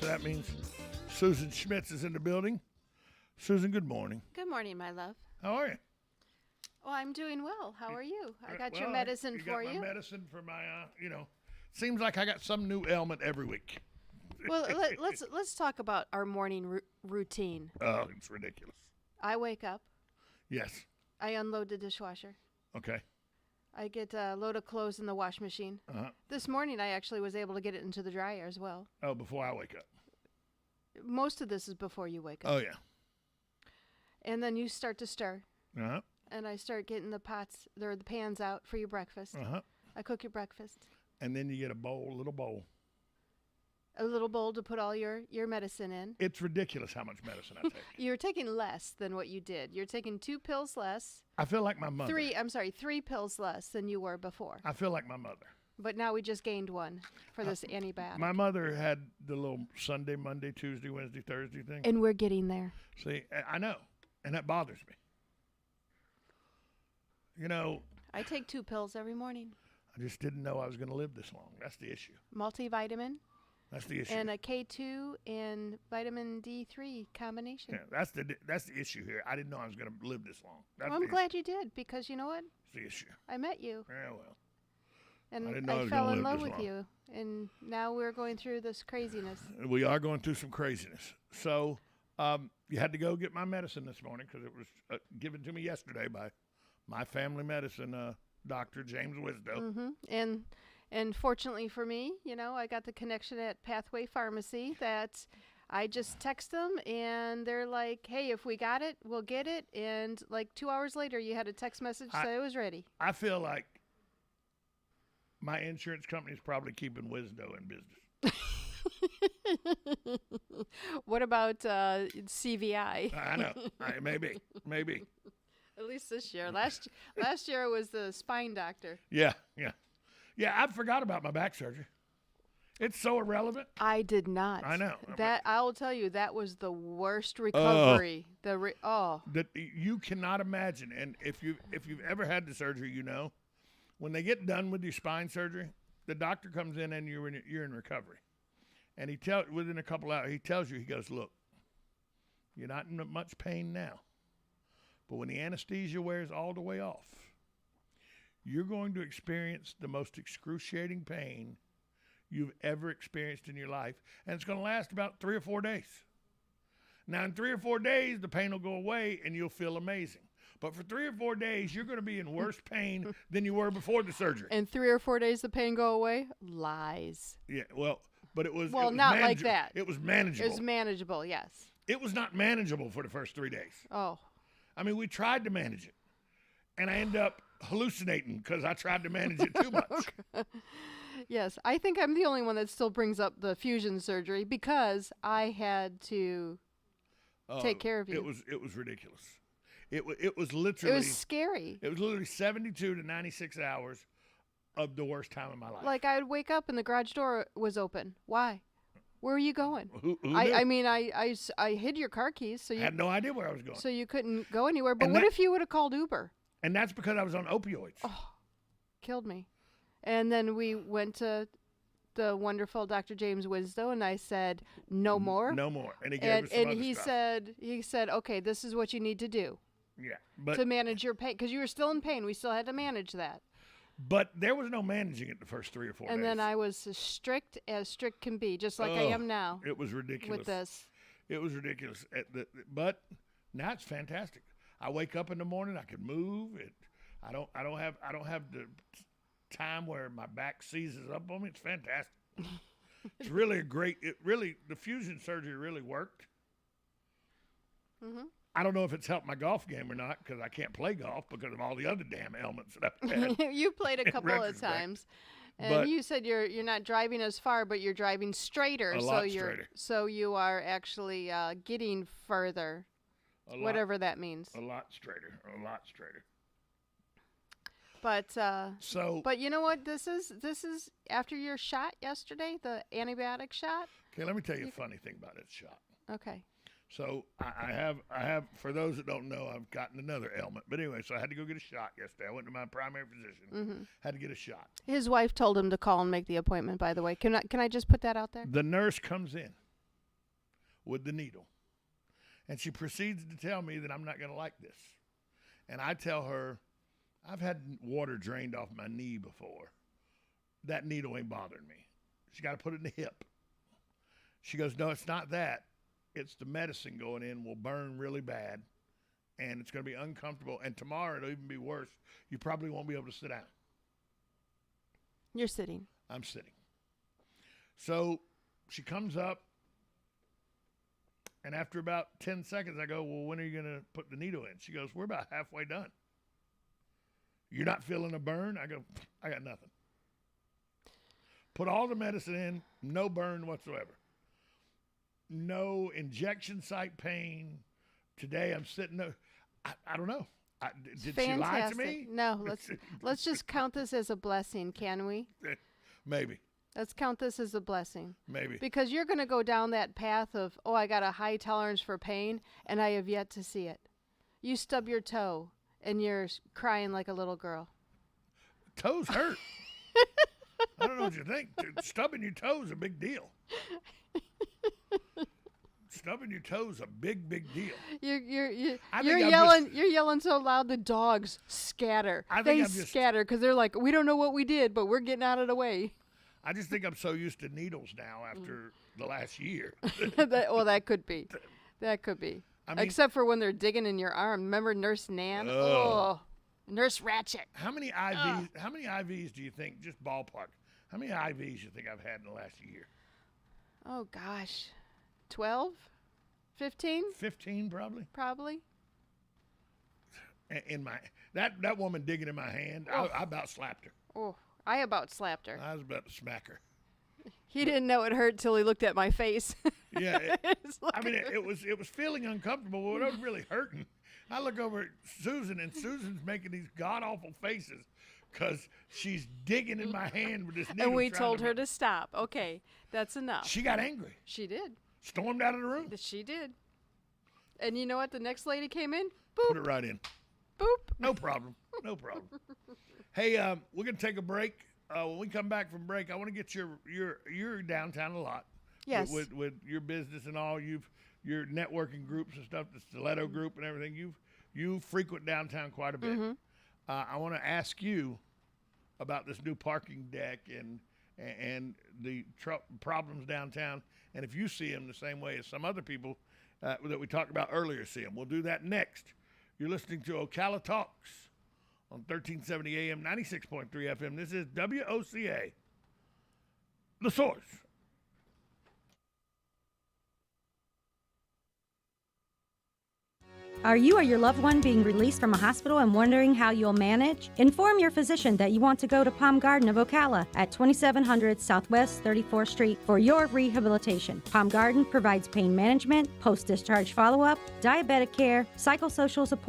that means Susan Schmitz is in the building. Susan, good morning. Good morning, my love. How are you? Oh, I'm doing well. How are you? I got your medicine for you. You got my medicine for my, seems like I got some new ailment every week. Well, let's talk about our morning routine. Oh, it's ridiculous. I wake up. Yes. I unload the dishwasher. Okay. I get a load of clothes in the wash machine. Uh-huh. This morning, I actually was able to get it into the dryer as well. Oh, before I wake up. Most of this is before you wake up. Oh, yeah. And then you start to stir. Uh-huh. And I start getting the pans out for your breakfast. Uh-huh. I cook your breakfast. And then you get a little bowl. A little bowl to put all your medicine in. It's ridiculous how much medicine I take. You're taking less than what you did. You're taking 2 pills less. I feel like my mother. 3 pills less than you were before. I feel like my mother. But now we just gained one for this antibiotic. My mother had the little Sunday, Monday, Tuesday, Wednesday, Thursday thing. And we're getting there. See, I know. And that bothers me. I take 2 pills every morning. I just didn't know I was going to live this long. That's the issue. Multivitamin. That's the issue. And a K2 and vitamin D3 combination. Yeah, that's the issue here. I didn't know I was going to live this long. Well, I'm glad you did, because you know what? That's the issue. I met you. Yeah, well. And I fell in love with you. And now we're going through this craziness. We are going through some craziness. So you had to go get my medicine this morning because it was given to me yesterday by my family medicine doctor, James Wisdo. Mm-hmm. And fortunately for me, I got the connection at Pathway Pharmacy that I just text them, and they're like, hey, if we got it, we'll get it. And like 2 hours later, you had a text message say it was ready. I feel like my insurance company is probably keeping Wisdo in business. What about CVI? I know. Maybe. At least this year. Last year it was the spine doctor. Yeah. I forgot about my back surgery. It's so irrelevant. I did not. I know. I'll tell you, that was the worst recovery. That you cannot imagine. And if you've ever had the surgery, when they get done with your spine surgery, the doctor comes in and you're in recovery. And within a couple hours, he tells you, he goes, look, you're not in much pain now. But when the anesthesia wears all the way off, you're going to experience the most excruciating pain you've ever experienced in your life. And it's going to last about 3 or 4 days. Now, in 3 or 4 days, the pain will go away and you'll feel amazing. But for 3 or 4 days, you're going to be in worse pain than you were before the surgery. And 3 or 4 days, the pain go away? Lies. Yeah, well, but it was... Well, it was not like that. It was manageable. It was manageable, yes. It was not manageable for the first 3 days. Oh. I mean, we tried to manage it. And I ended up hallucinating because I tried to manage it too much. Yes, I think I'm the only one that still brings up the fusion surgery because I had to take care of you. It was ridiculous. It was literally... It was scary. It was literally 72 to 96 hours of the worst time of my life. Like, I would wake up and the garage door was open. Why? Where were you going? Who I mean, I hid your car keys. So you had no idea where I was going. So you couldn't go anywhere. But what if you would have called Uber? And that's because I was on opioids. Oh, killed me. And then we went to the wonderful Dr. James Wisdo, and I said, no more. No more. And he gave us some other stuff. he said, okay, this is what you need to do. Yeah. To manage your pain. Because you were still in pain. We still had to manage that. But there was no managing it the first 3 or 4 days. And then I was as strict can be, just like I am now. It was ridiculous. With this. It was ridiculous. But now it's fantastic. I wake up in the morning, I can move. I don't have the time where my back seizes up on me. It's fantastic. It's really the fusion surgery really worked. Mm-hmm. I don't know if it's helped my golf game or not because I can't play golf because of all the other damn ailments that I've had. You played a couple of times. And you said you're not driving as far, but you're driving straighter. A lot straighter. So you are actually getting further, whatever that means. A lot straighter. But you know what? This is after your shot yesterday, the antibiotic shot. Okay, let me tell you a funny thing about that shot. Okay. So I have, for those that don't know, I've gotten another ailment. But anyway, so I had to go get a shot yesterday. I went to my primary physician, had to get a shot. His wife told him to call and make the appointment, by the way. Can I just put that out there? The nurse comes in, with the needle. And she proceeds to tell me that I'm not going to like this. And I tell her, I've had water drained off my knee before. That needle ain't bothering me. She got to put it in the hip. She goes, no, it's not that. It's the medicine going in will burn really bad, and it's going to be uncomfortable. And tomorrow it'll even be worse. You probably won't be able to sit down. You're sitting. I'm sitting. So she comes up, and after about 10 seconds, I go, well, when are you going to put the needle in? She goes, we're about halfway done. You're not feeling a burn? I go, I got nothing. Put all the medicine in, no burn whatsoever. No injection site pain. Today I'm sitting there. I don't know. Did Fantastic. she lie to me? No, let's just count this as a blessing, can we? Maybe. Let's count this as a blessing. Maybe. Because you're going to go down that path of, oh, I got a high tolerance for pain, and I have yet to see it. You stub your toe, and you're crying like a little girl. Toes hurt. I don't know what you think. Stubbing your toe is a big deal. Stubbing your toe is a big deal. You're yelling so loud the dogs scatter. They scatter because they're like, we don't know what we did, but we're getting out of the way. I just think I'm so used to needles now after the last year. That could be. That could be. I mean, except for when they're digging in your arm. Remember Nurse Nan? Oh, Nurse Ratchet. How many IVs do you think, just ballpark, how many IVs you think I've had in the last year? Oh, gosh. 12? 15? 15 probably. Probably. In my that woman digging in my hand, I about slapped her. Oh, I about slapped her. I was about to smack her. He didn't know it hurt till he looked at my face. Yeah, it was feeling uncomfortable, but it was really hurting. I look over at Susan, and Susan's making these god-awful faces because she's digging in my hand with this needle. And we told her to stop. Okay, that's enough. She got angry. She did. Stormed out of the room. She did. And you know what? The next lady came in. Boop. Put it right in. Boop. No problem. No problem. Hey, we're going to take a break. When we come back from break, I want to get you're downtown a lot. Yes. With your business and all, your networking groups and stuff, the Stiletto group and everything, you frequent downtown quite a bit. Mm-hmm. I want to ask you about this new parking deck and the problems downtown, and if you see them the same way as some other people that we talked about earlier see them. We'll do that next. You're listening to Ocala Talks on 1370 AM, 96.3 FM. This is WOCA, The Source. Are you or your loved one being released from a hospital and wondering how you'll manage? Inform your physician that you want to go to Palm Garden of Ocala at 2700 Southwest 34th Street for your rehabilitation. Palm Garden provides pain management, post-discharge follow-up, diabetic care, psychosocial support,